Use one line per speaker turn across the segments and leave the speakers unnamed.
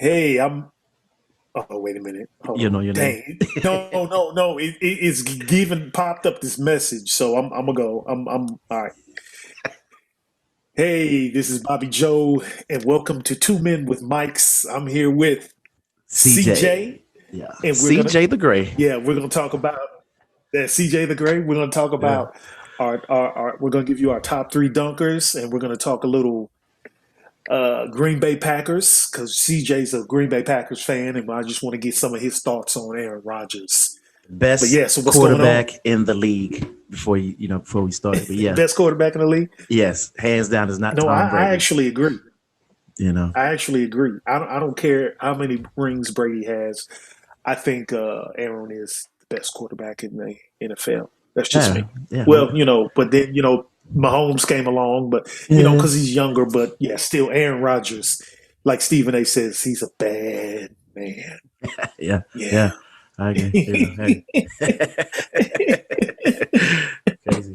Hey, I'm. Oh, wait a minute. Hold
You know
on.
your name.
Dang. No, no, no. It's given popped up this message, so I'm gonna go. I'm. All right. Hey, this is Bobby Joe, and welcome to Two Men with Mics. I'm here with CJ,
CJ. Yeah.
and
CJ the Gray.
we're gonna talk about that CJ the Great. We're gonna talk
Yeah.
about our we're gonna give you our top three dunkers, and we're gonna talk a little Green Bay Packers because CJ's a Green Bay Packers fan, and I just want to get some of his thoughts on Aaron Rodgers. But
Best
yeah, so what's going on?
quarterback in the league before we started. But yeah.
Best quarterback in the league?
Yes. Hands down is not
No,
Tom
I
Brady.
actually agree.
You know.
I actually agree. I don't care how many rings Brady has. I think Aaron is the best quarterback in the NFL. That's just
Yeah.
me.
Yeah.
Well, but then Mahomes came along, but
Yeah.
because he's younger. But yeah, still Aaron Rodgers, like Stephen A. says, he's a bad man.
Yeah.
Yeah.
Yeah. I agree. Hey. Crazy.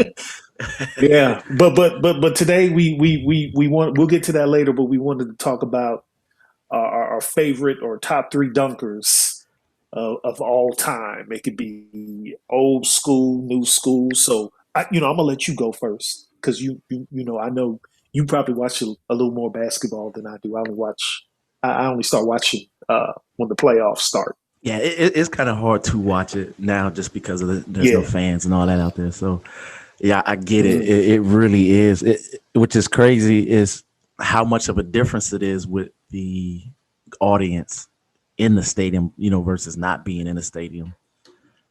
Yeah, but today we'll get to that later. But we wanted to talk about our favorite or top three dunkers of all time. It could be old school, new school. So I'm gonna let you go first because I know you probably watch a little more basketball than I do. I only start watching when the playoffs start.
Yeah, it's kind of hard to watch it now just because there's no
Yeah.
fans and all that out there. So yeah, I get it.
Mhm.
It really is. Which is crazy is how much of a difference it is with the audience in the stadium, versus not being in the stadium.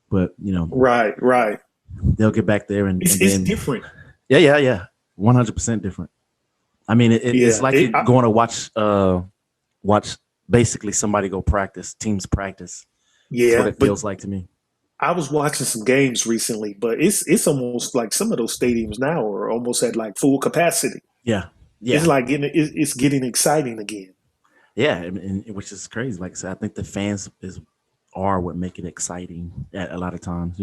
But
Right, right.
they'll get back there and
It's
then
different.
yeah, 100% different. I mean, it's
Yeah.
like you're going to watch basically somebody go practice, teams practice. That's what
Yeah,
it
but
feels like to me.
I was watching some games recently, but it's almost like some of those stadiums now are almost at like full capacity.
Yeah,
It's
yeah,
like it's getting exciting again.
yeah, and which is crazy. Like I said, I think the fans are what make it exciting at a lot of times.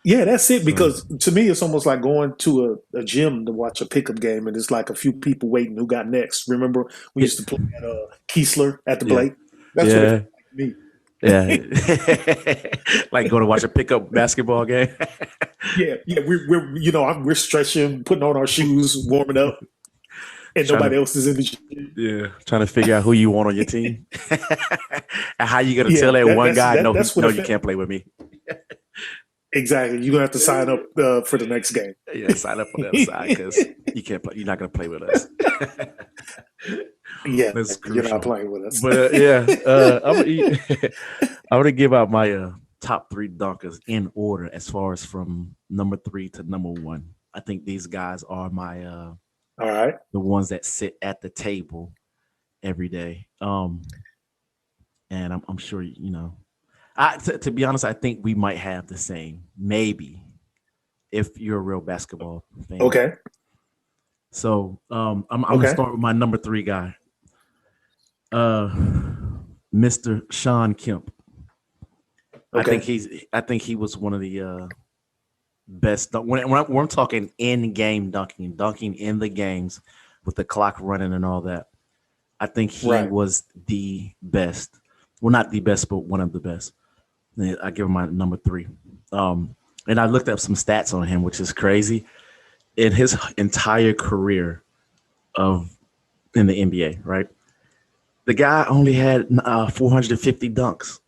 Yeah, that's it.
So
Because to me, it's almost like going to a gym to watch a pickup game, and it's like a few people waiting who got next. Remember, we
yeah,
used to play at Keesler at the
yeah,
Blake. That's what it
yeah,
felt like to me.
yeah. Like go to watch a pickup basketball game.
Yeah, yeah. We're stretching, putting on our shoes, warming up, and
trying to
nobody else is in the gym.
trying to figure out who you want on your team, and how you gonna tell
Yeah,
that
that,
one
that's
guy
that,
no,
that's what
no,
it
you
felt.
can't play with me.
Exactly. You're gonna have to sign up for the next game.
Yeah, sign up on the other side because you can't play. You're not gonna play with us.
Yeah,
That's
you're not
crucial.
playing with us.
But yeah, I'm gonna give out my top three dunkers in order as far as from number three to number one. I think these guys are my
All right.
the ones that sit at the table every day. And I'm sure to be honest, I think we might have the same, maybe if you're a real basketball fan.
Okay.
So I'm gonna
Okay.
start with my number three guy, uh, Mr. Sean Kemp.
Okay.
I think he was one of the best when I'm talking in game dunking in the games with the clock running and all that. I think he
Right.
was the best. Well, not the best, but one of the best. I give him my number three. And I looked up some stats on him, which is crazy. In his entire career of in the NBA, right? The guy only had 450 dunks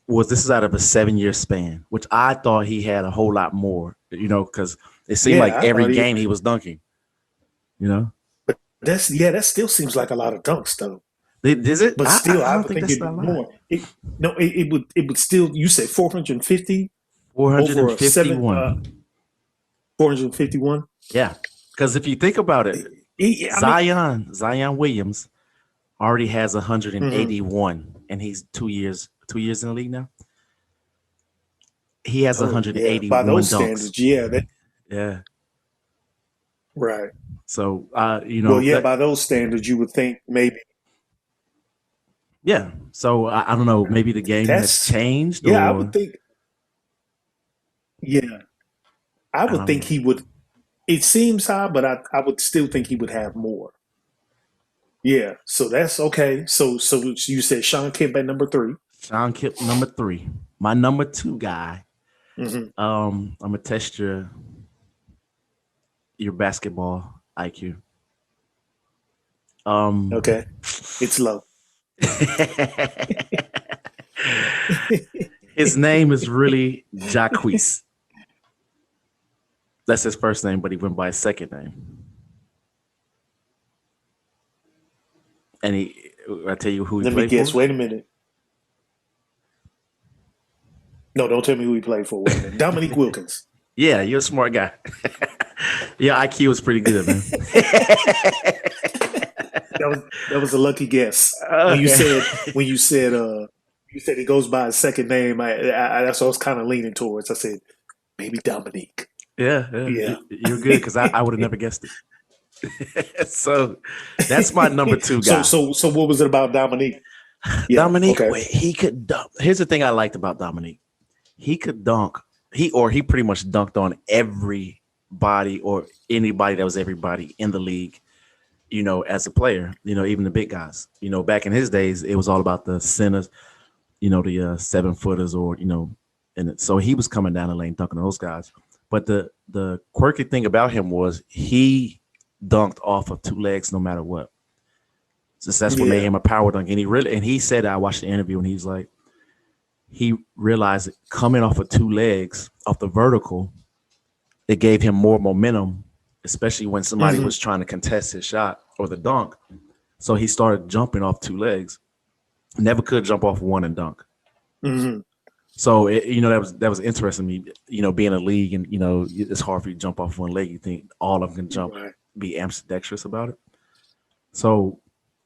this is out of a 7 year span, which I thought he had a whole lot more, because it seemed like
Yeah, I
every
thought
game he was dunking, you know.
that still seems like a lot of dunks though.
Is it?
But still,
I
I
don't
would
think
think
that's
it'd
not a
be
lot.
more. It would still. You say 450 over a seven
451.
451.
Yeah, because if you think about it,
I mean,
Zion Williams already has
mhm.
181, and he's 2 years in the league now. He has
Oh yeah, by
181
those
dunks.
standards, yeah, that
Yeah.
right.
So
Well, yeah, by those standards, you would think maybe
yeah. So I don't know. Maybe the game has
that's
changed,
yeah. I would
or
think yeah, I
I
would
don't
think
know.
he would. It seems high, but I would still think he would have more. Yeah, so that's okay. So you said Sean Kemp at number 3.
Sean Kemp, number 3. My number 2 guy.
Hmm.
I'm gonna test your basketball IQ. Um,
Okay, it's low.
his name is really Jacquees. That's his first name, but he went by his second name. And I tell you who he
Let me
played
guess.
for.
Wait a minute. No, don't tell me who he played for. Wait a minute. Dominique Wilkins.
Yeah, you're a smart guy. Your IQ was pretty good, man.
That was a lucky guess. When you
Okay.
said when you said he goes by his second name, that's what I was kind of leaning towards. I said maybe Dominique.
Yeah,
Yeah.
you're good because I would have never guessed it. So that's my number 2
So
guy.
so so what was it about Dominique? Yeah.
Dominique,
Okay.
he could dunk. Here's the thing I liked about Dominique. He could dunk. He pretty much dunked on everybody or anybody that was everybody in the league, as a player, even the big guys. Back in his days, it was all about the centers, the 7-footers and so he was coming down the lane dunking on those guys. But the quirky thing about him was he dunked off of 2 legs no matter what. So that's what made
Yeah.
him a power dunk. And he said, I watched the interview and he's like, he realized that coming off of 2 legs off the vertical, it gave him more momentum, especially when somebody
Hmm.
was trying to contest his shot or the dunk. So he started jumping off 2 legs. Never could jump off one and dunk.
Hmm.
So that was interesting to me. Being a league and it's hard for you to jump off one leg. You think all of them can jump,
Right.
be ambidextrous about it. So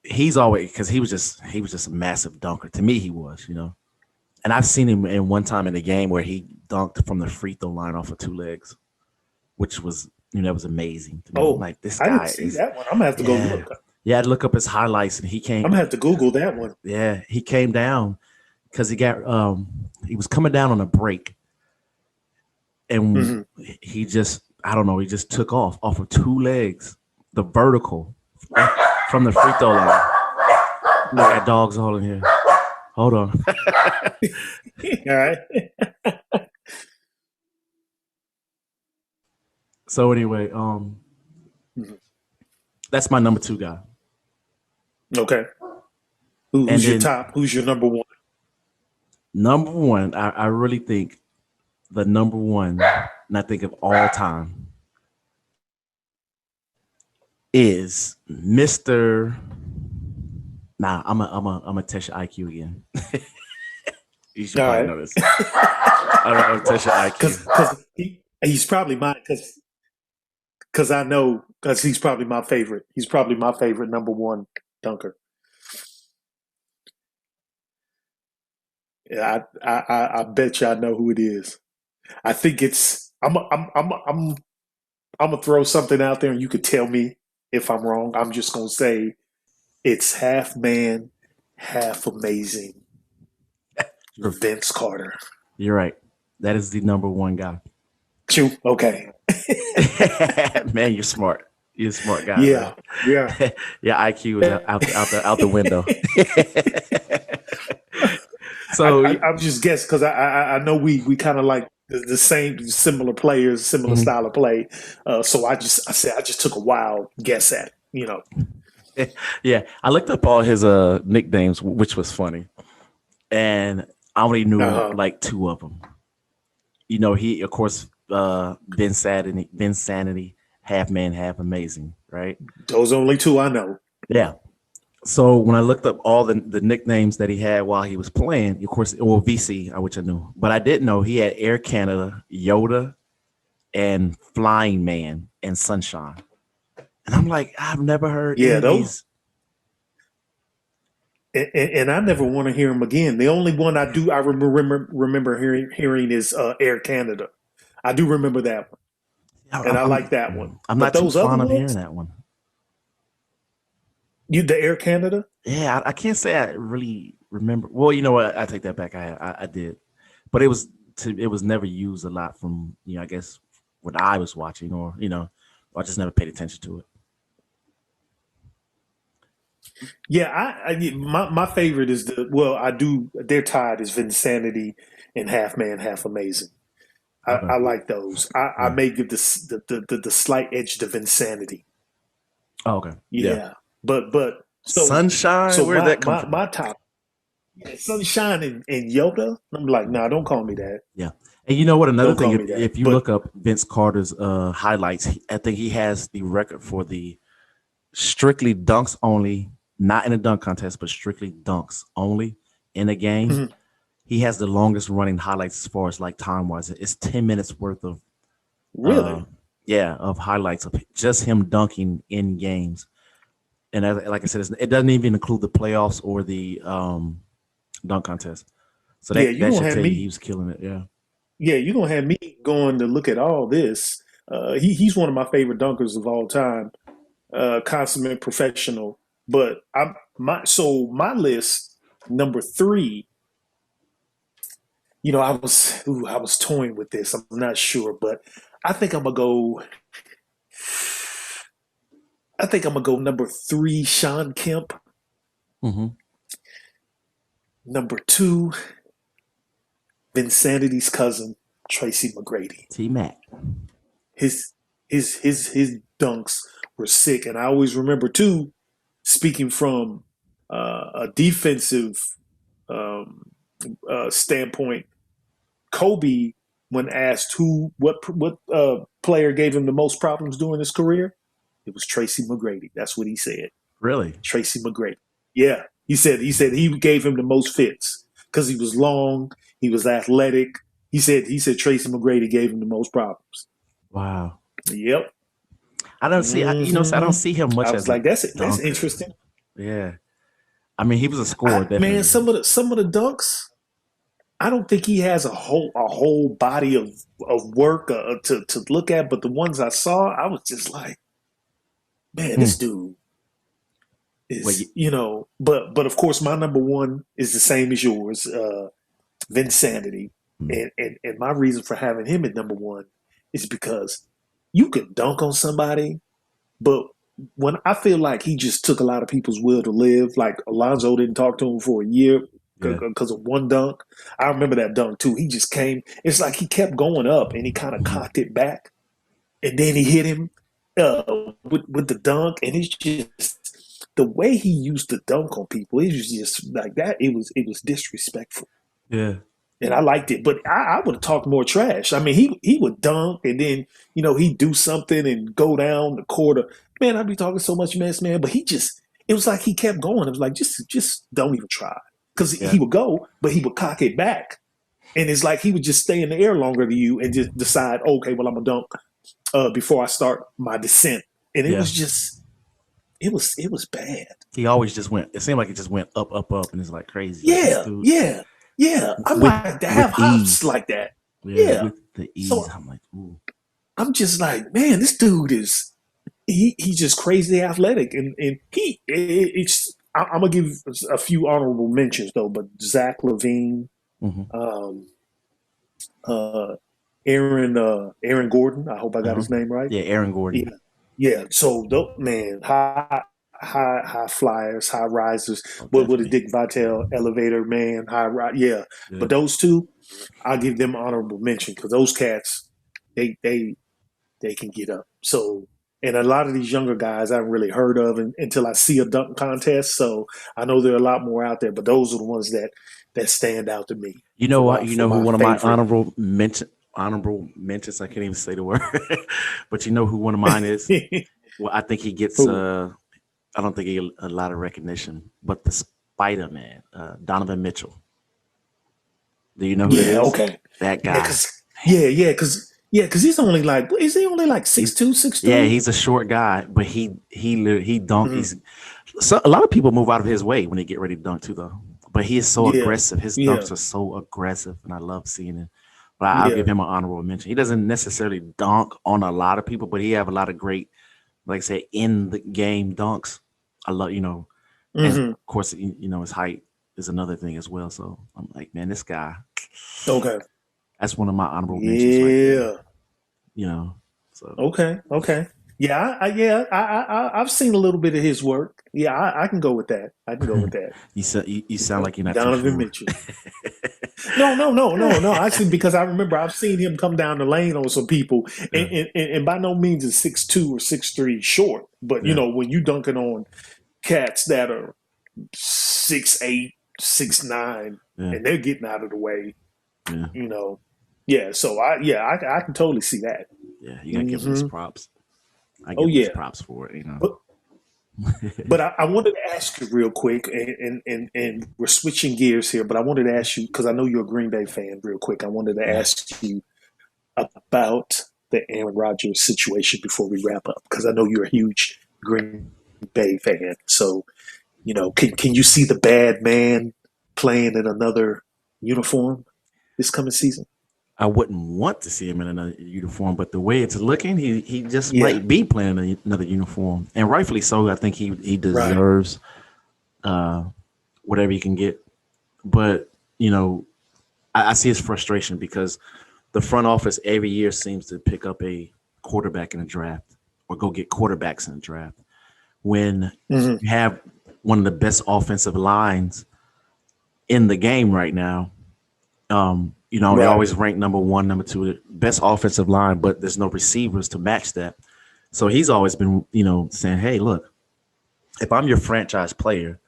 he's always because he was just a massive dunker. To me, he was. And I've seen him in one time in a game where he dunked from the free throw line off of 2 legs, which was that was amazing to me. I'm
Oh,
like, this
I didn't
guy
see
is
that one. I'm gonna have to go
yeah.
look.
Yeah, I'd look up his highlights and he
I'm
came
gonna have to Google that one.
yeah, he came down because he was coming down on a break and
Hmm.
he just I don't know, he just took off of 2 legs, the vertical from the free throw line. I
Right.
got dogs all in here. Hold on.
All right.
So anyway,
Mhm.
that's my number 2 guy.
Okay.
And
Who's your
then
top? Who's your number one?
number 1, I really think the number 1, and I think of all time is Mr. Nah, I'm a test your IQ again. You should
All
probably
right.
know this. I'm gonna test your IQ.
Because he's probably mine. Because I know because he's probably my favorite. He's probably my favorite number one dunker. Yeah, I bet you I know who it is. I think it's I'm gonna throw something out there and you could tell me if I'm wrong. I'm just gonna say it's half man, half amazing. Vince Carter.
You're right. That is the number 1 guy.
Chew. Okay.
Man, you're smart. You're a smart guy, man.
Yeah. Yeah.
Your IQ is out the window.
I,
So
I'm just guessing because I know we kind of like the same similar players, similar
mhm.
style of play. So I said I just took a wild guess at it.
Yeah, I looked up all his nicknames, which was funny, and I only knew
Uh-huh.
like 2 of them. He of course Ben Sanity, half man, half amazing, right?
Those only two I know.
Yeah. So when I looked up all the nicknames that he had while he was playing, of course, well VC, which I knew, but I didn't know he had Air Canada, Yoda, and Flying Man and Sunshine. And I'm like, I've never heard any
Yeah,
of
those.
these.
And I never want to hear him again. The only one I remember hearing is Air Canada. I do remember that one, and
I'm,
I like that one.
I'm, I'm
But
not too
those other
fond of hearing
ones,
that one.
the Air Canada.
Yeah, I can't say I really remember. Well, you know what? I take that back. I did, but it was never used a lot from I guess what I was watching or I just never paid attention to it.
Yeah, my favorite is I do they're tied is Vinsanity and Half Man, Half Amazing.
Okay.
I like those. I
Yeah.
may give the slight edge to Vinsanity.
Oh, okay. Yeah.
Yeah, but
Sunshine.
so
Where did that come from?
my top Sunshine and Yoda. I'm like, nah, don't call me that.
Yeah. And you know what? Another
Don't
thing,
call
if,
me that.
if you
But
look up Vince Carter's highlights, I think he has the record for the strictly dunks only, not in a dunk contest, but strictly dunks only in a game.
mhm,
He has the longest running highlights as far as like time wise. It's 10 minutes worth of uh
really,
of highlights of just him dunking in games. And like I said, it doesn't even include the playoffs or the dunk contest. So
yeah,
that should tell you he was killing it. Yeah.
you gonna have me going to look at all this. He's one of my favorite dunkers of all time. Consummate professional. But my list number three. I was toying with this. I'm not sure, but I think I'm gonna go. I think I'm gonna go number three, Sean Kemp.
Mm-hmm.
Number two, Vinsanity's cousin, Tracy McGrady.
T Mac.
His his dunks were sick, and I always remember too. Speaking from a defensive um, standpoint, Kobe, when asked what player gave him the most problems during his career, it was Tracy McGrady. That's what he said.
Really?
Tracy McGrady. Yeah, he said he gave him the most fits because he was long, he was athletic. He said Tracy McGrady gave him the most problems.
Wow.
Yep.
I don't see, so I don't
Hmm.
see him
I
much
was
as a
like, that's it. That's
dunker.
interesting.
Yeah. I mean, he was a scorer,
Man,
definitely.
some of the dunks, I don't think he has a whole body of work to look at. But the ones I saw, I was just like, man,
Hmm.
this dude
Well,
is But of course, my number one is the same as yours, Vince Sanity,
hmm.
and my reason for having him at number one is because you can dunk on somebody, but when I feel like he just took a lot of people's will to live, like Alonzo didn't talk to him for a year
Yeah.
because of one dunk. I remember that dunk too. He just came. It's like he kept going up and he kind of
Hmm.
cocked it back, and then he hit him with the dunk, and it's just the way he used to dunk on people. It was just like that. It was disrespectful.
Yeah.
And I liked it, but I would have talked more trash. I mean, he would dunk, and then he'd do something and go down the court. Man, I'd be talking so much mess, man. But it was like he kept going. It was like just don't even try, because
Yeah.
he would go, but he would cock it back, and it's like he would just stay in the air longer than you and just decide, okay, well, I'm gonna dunk before I start my descent, and it
Yeah.
was just it was bad.
He always just went, it seemed like it just went up, up, up. And it's like crazy. Like this
Yeah,
dude
yeah, yeah. I
with
like to have
with
hops
ease.
like that.
Yeah.
Yeah.
With the ease.
So
I'm like, ooh.
I'm just like, man, this dude is he's just crazy athletic, and it's. I'm gonna give a few honorable mentions though, but Zach Levine,
Hmm.
um, uh, Aaron Gordon. I hope I got
Uh-huh.
his name right.
Yeah. Aaron Gordon.
Yeah, yeah. So man, high flyers, high risers.
Oh,
What a
definitely.
Dick Vitale elevator man, high rise. Yeah,
Yeah.
but those two, I'll give them honorable mention because those cats, they can get up. So, and a lot of these younger guys I haven't really heard of until I see a dunk contest. So I know there are a lot more out there, but those are the ones that stand out to me
You know
for
what?
my
You
for
know who
my
one of my
favorite.
honorable mentions. I can't even say the word, but you know who one of mine is. Well, I think he gets.
Who?
I don't think he get a lot of recognition, but the Spider Man, Donovan Mitchell. Do you know who that
Yeah.
is?
Okay.
That
Yeah.
guy.
Cause yeah. Cause he's only like is he only like
He's
6'2", six
yeah,
three?
he's a short guy, but he dunk.
Mm-hmm.
He's so a lot of people move out of his way when they get ready to dunk too, though. But he is so
Yeah.
aggressive. His
Yeah.
dunks are so aggressive, and I love seeing it. But I'll give
Yeah.
him an honorable mention. He doesn't necessarily dunk on a lot of people, but he have a lot of great, like I said, in the game dunks. I love, and
Mm-hmm.
of course, his height is another thing as well. So I'm like, man, this guy,
Okay.
that's one of my honorable mentions right there.
Yeah.
You know, so
Okay. Okay. Yeah, I've seen a little bit of his work. Yeah, I can go with that. I can go with that.
You
You
sound
know,
like you're not too
Donovan
sure.
Mitchell. No, no, no, no, no. Actually, because I remember I've seen him come down the lane on some people,
Yeah,
and by no means is 6'2" or 6'3" short. But
yeah,
when you dunking on cats that are 6'8", 6'9",
yeah,
and they're getting out of the way,
yeah,
you know, yeah. So I can totally see that.
yeah. You gotta give him his
Hmm.
props. I
Oh
give him his
yeah,
props for it.
but but I wanted to ask you real quick, and we're switching gears here. But I wanted to ask you because I know you're a Green Bay fan. Real quick, I wanted to
Yeah.
ask you about the Aaron Rodgers situation before we wrap up because I know you're a huge Green Bay fan. So can you see the bad man playing in another uniform this coming season?
I wouldn't want to see him in another uniform, but the way it's looking, he just
Yeah,
might be playing another uniform, and rightfully so. I think he
right.
deserves uh, whatever he can get. But I see his frustration because the front office every year seems to pick up a quarterback in a draft or go get quarterbacks in a draft when
Hmm.
you have one of the best offensive lines in the game right now. They
Right.
always rank number one, number two, best offensive line, but there's no receivers to match that. So he's always been, saying, "Hey, look, if I'm your franchise player,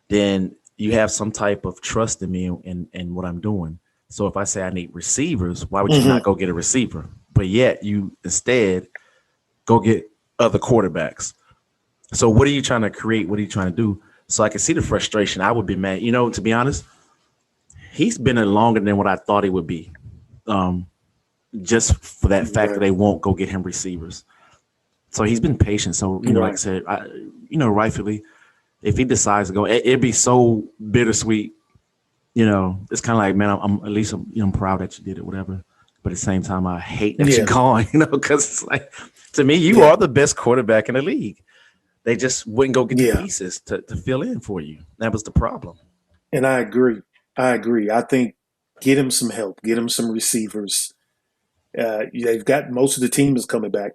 then you have some type of trust in me and what I'm doing. So if I say I need receivers, why would you not
Hmm.
go get a receiver? But yet you instead go get other quarterbacks. So what are you trying to create? What are you trying to do?" So I can see the frustration. I would be mad. To be honest, he's been in longer than what I thought he would be. Um, just for that fact that
Right.
they won't go get him receivers. So he's been patient. So, like I
Right.
said, rightfully, if he decides to go, it'd be so bittersweet. It's kind of like, man, I'm at least I'm proud that you did it, whatever. But at the same time, I hate that you're
Yeah.
gone, because it's like, to me, you
Yeah.
are the best quarterback in the league. They just wouldn't go get the
Yeah.
pieces to fill in for you. That was the problem.
And I agree. I agree. I think get him some help. Get him some receivers. They've got most of the team is coming back.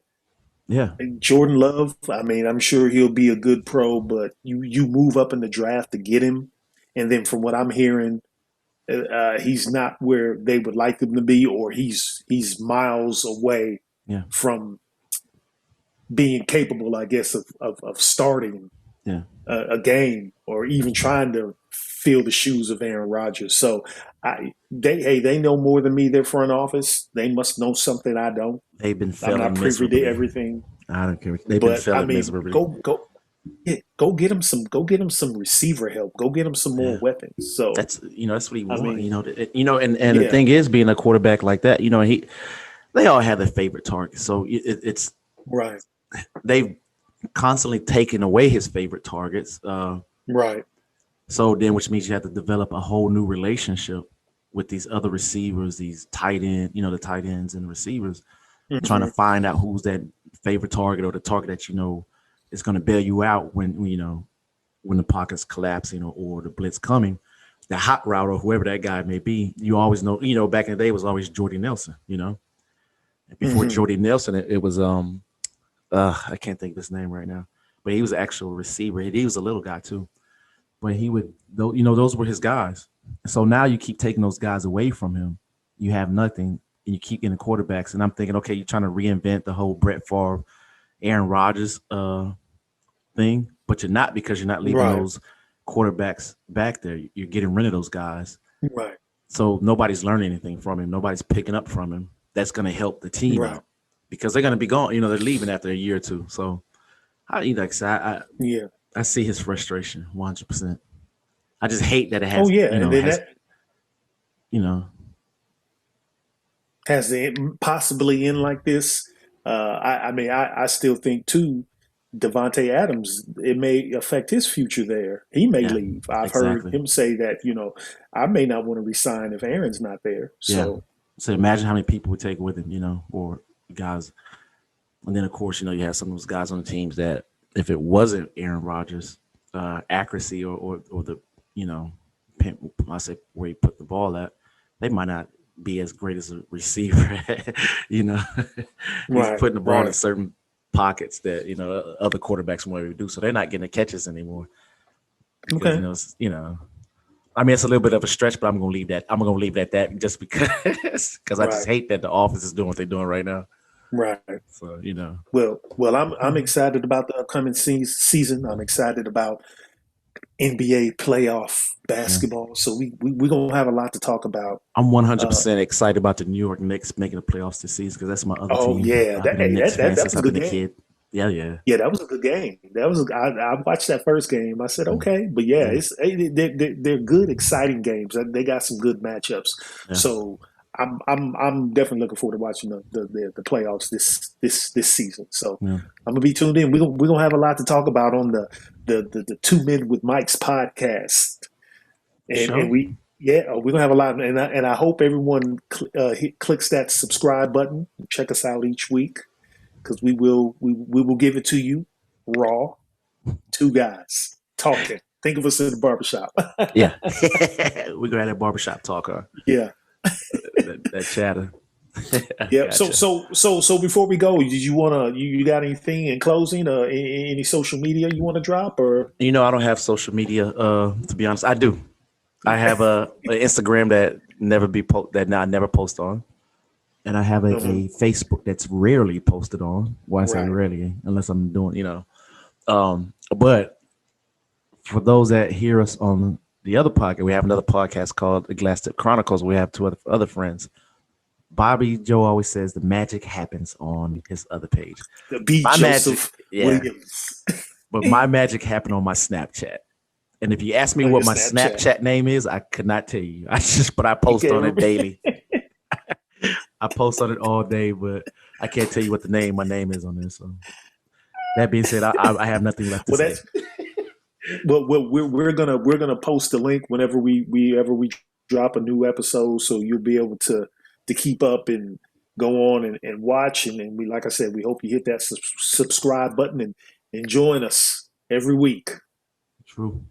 Yeah,
Jordan Love, I mean, I'm sure he'll be a good pro, but you move up in the draft to get him, and then from what I'm hearing, he's not where they would like him to be, or he's miles away
yeah,
from being capable, I guess, of starting
yeah.
a game or even trying to fill the shoes of Aaron Rodgers. So they know more than me. Their front office, they must know something I don't.
They've been
I'm not
failing
privy to
miserably.
everything,
I don't care. They've been
but I
failing
mean,
miserably.
go get him some receiver help. Go get him some more
Yeah.
weapons. So
That's what he
I
want.
mean,
And the
yeah,
thing is, being a quarterback like that, they all have their favorite target. So it's
right,
they've constantly taken away his favorite targets.
right,
So then, which means you have to develop a whole new relationship with these other receivers, these tight end, the tight ends and receivers, trying to
hmm,
find out who's that favorite target or the target that is going to bail you out when the pocket's collapsing or the blitz coming. The hot route or whoever that guy may be, you always know. Back in the day, it was always Jordy Nelson. Before
hmm,
Jordy Nelson, it was I can't think of his name right now, but he was an actual receiver. He was a little guy too, but he would, those were his guys. So now you keep taking those guys away from him. You have nothing, and you keep getting quarterbacks. And I'm thinking, okay, you're trying to reinvent the whole Brett Favre, Aaron Rodgers thing, but you're not, because you're not leaving
right,
those quarterbacks back there. You're getting rid of those guys.
right,
So nobody's learning anything from him. Nobody's picking up from him. That's going to help the team
right,
out because they're going to be gone. They're leaving after a year or two. So like I said,
yeah.
I see his frustration 100%. I just hate that it
Oh
has,
yeah, and then
has,
that
you know,
has to possibly end like this. I mean, I still think too. Devonte Adams, it may affect his future there. He may
yeah,
leave. I've heard
exactly.
him say that, I may not want to resign if Aaron's not there.
Yeah.
So,
So imagine how many people would take with him, or guys. And then, of course, you have some of those guys on the teams that if it wasn't Aaron Rodgers, accuracy or the, you know, I say where he put the ball at, they might not be as great as a receiver. you know, he's
right,
putting the ball in
right.
certain. pockets that other quarterbacks won't able to do. So they're not getting the catches anymore because
Okay.
I mean, it's a little bit of a stretch, but I'm gonna leave that. I'm gonna leave it at that just because I just
Right.
hate that the offense is doing what they're doing right now.
Right.
So
Well, I'm excited about the upcoming season. I'm excited about NBA playoff
yeah,
basketball. So we're gonna have a lot to talk about.
I'm
Uh,
100% excited about the New York Knicks making the playoffs this season because that's my other
oh
team.
yeah,
I've been a Knicks fan
that
since
was a
I've been
good
a
game.
kid. Yeah, yeah,
Yeah, that was a good game. I watched that first game. I said
mm,
okay, but yeah,
yeah,
they're good, exciting games. They got some good matchups.
yeah.
So I'm definitely looking forward to watching the playoffs this season. So
Yeah.
I'm gonna be tuned in. We're gonna have a lot to talk about on the Two Men with Mike's podcast, and
Sure.
we yeah we're gonna have a lot, and I hope everyone clicks that subscribe button. Check us out each week because we will give it to you raw. Two guys talking. Think of us in the barbershop.
Yeah. We're gonna have that barbershop talk,
Yeah.
that chatter.
Yeah. So
Gotcha.
so so so before we go, did you wanna you got anything in closing? Any social media you want to drop or?
I don't have social media. To be honest, I do. I have a Instagram that I never post on, and I have
Mhm.
a Facebook that's rarely posted on. Why I say
Right.
rarely, unless I'm doing. But for those that hear us on the other podcast, we have another podcast called The Glass Tip Chronicles. We have two other friends. Bobby Joe always says the magic happens on his other page.
The B.
My magic,
Joseph
yeah,
Williams
but my magic happened on my Snapchat. And if you ask me
on your
what my
Snapchat.
Snapchat name is, I could not tell you. But I
You
post
can't
on it
remember.
daily. I post on it all day, but I can't tell you what my name is on there. So that being said, I have nothing left to
Well,
say.
that's well we're gonna post the link whenever we ever we drop a new episode, so you'll be able to keep up and go on and watch. And we, like I said, we hope you hit that subscribe button and join us every week.
True.